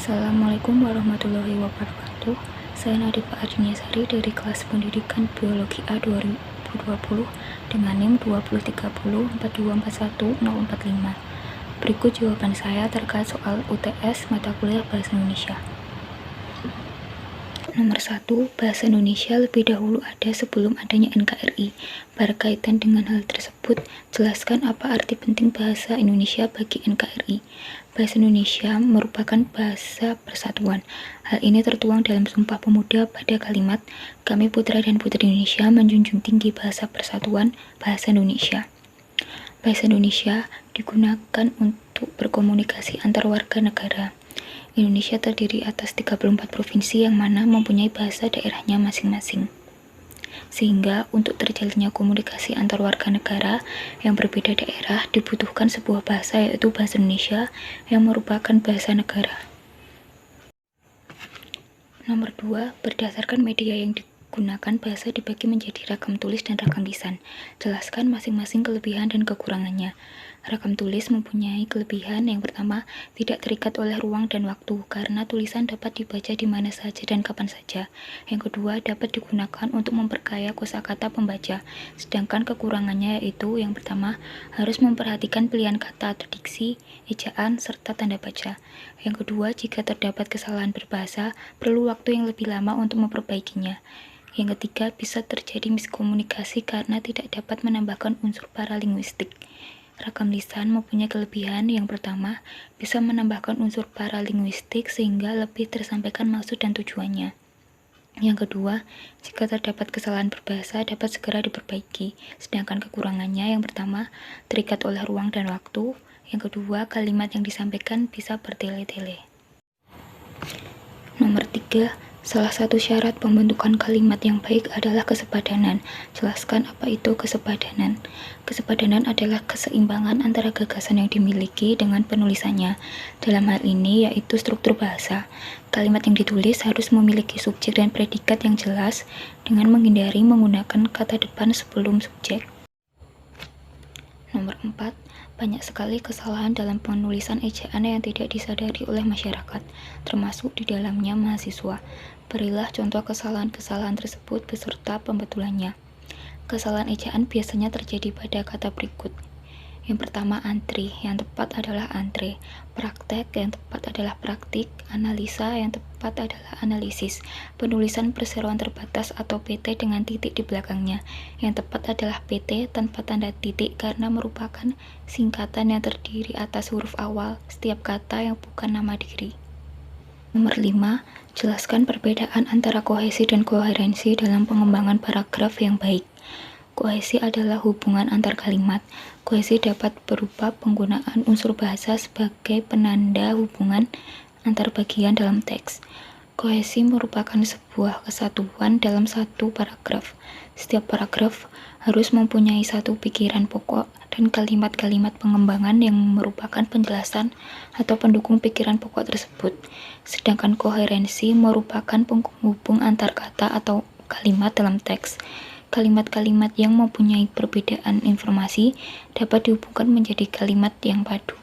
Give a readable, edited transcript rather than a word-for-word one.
Assalamualaikum warahmatullahi wabarakatuh. Saya Nadifa Ardinyasari dari kelas Pendidikan Biologi A 2020 dengan NIM 20304241045. Berikut jawaban saya terkait soal UTS mata kuliah Bahasa Indonesia. Nomor 1. Bahasa Indonesia lebih dahulu ada sebelum adanya NKRI. Berkaitan dengan hal tersebut, jelaskan apa arti penting bahasa Indonesia bagi NKRI. Bahasa Indonesia merupakan bahasa persatuan. Hal ini tertuang dalam Sumpah Pemuda pada kalimat, "Kami putra dan putri Indonesia menjunjung tinggi bahasa persatuan, bahasa Indonesia." Bahasa Indonesia digunakan untuk berkomunikasi antar warga negara. Indonesia terdiri atas 34 provinsi yang mana mempunyai bahasa daerahnya masing-masing. Sehingga untuk terjalinnya komunikasi antar warga negara yang berbeda daerah dibutuhkan sebuah bahasa, yaitu bahasa Indonesia yang merupakan bahasa negara. Nomor 2, berdasarkan media yang digunakan, bahasa dibagi menjadi rakam tulis dan rakam lisan. Jelaskan masing-masing kelebihan dan kekurangannya. Rakam tulis mempunyai kelebihan yang pertama, tidak terikat oleh ruang dan waktu, karena tulisan dapat dibaca di mana saja dan kapan saja. Yang kedua, dapat digunakan untuk memperkaya kosakata pembaca. Sedangkan kekurangannya yaitu, yang pertama, harus memperhatikan pilihan kata atau diksi, ejaan, serta tanda baca. Yang kedua, jika terdapat kesalahan berbahasa, perlu waktu yang lebih lama untuk memperbaikinya. Yang ketiga, bisa terjadi miskomunikasi karena tidak dapat menambahkan unsur paralinguistik. Rakam lisan mempunyai kelebihan yang pertama, bisa menambahkan unsur paralinguistik sehingga lebih tersampaikan maksud dan tujuannya. Yang kedua, jika terdapat kesalahan berbahasa dapat segera diperbaiki. Sedangkan kekurangannya yang pertama, terikat oleh ruang dan waktu. Yang kedua, kalimat yang disampaikan bisa bertele-tele. Nomor 3, salah satu syarat pembentukan kalimat yang baik adalah kesepadanan. Jelaskan apa itu kesepadanan. Kesepadanan adalah keseimbangan antara gagasan yang dimiliki dengan penulisannya. Dalam hal ini yaitu struktur bahasa. Kalimat yang ditulis harus memiliki subjek dan predikat yang jelas dengan menghindari menggunakan kata depan sebelum subjek. Nomor 4, banyak sekali kesalahan dalam penulisan ejaan yang tidak disadari oleh masyarakat, termasuk di dalamnya mahasiswa. Berilah contoh kesalahan-kesalahan tersebut beserta pembetulannya. Kesalahan ejaan biasanya terjadi pada kata berikut. Yang pertama, antri, yang tepat adalah antre. Praktek, yang tepat adalah praktik. Analisa, yang tepat adalah analisis. Penulisan perseroan terbatas atau PT dengan titik di belakangnya. Yang tepat adalah PT tanpa tanda titik karena merupakan singkatan yang terdiri atas huruf awal setiap kata yang bukan nama diri. Nomor 5, jelaskan perbedaan antara kohesi dan koherensi dalam pengembangan paragraf yang baik. Kohesi adalah hubungan antar kalimat. Kohesi dapat berupa penggunaan unsur bahasa sebagai penanda hubungan antar bagian dalam teks. Kohesi merupakan sebuah kesatuan dalam satu paragraf. Setiap paragraf harus mempunyai satu pikiran pokok dan kalimat-kalimat pengembangan yang merupakan penjelasan atau pendukung pikiran pokok tersebut. Sedangkan koherensi merupakan penghubung antar kata atau kalimat dalam teks. Kalimat-kalimat yang mempunyai perbedaan informasi dapat dihubungkan menjadi kalimat yang padu.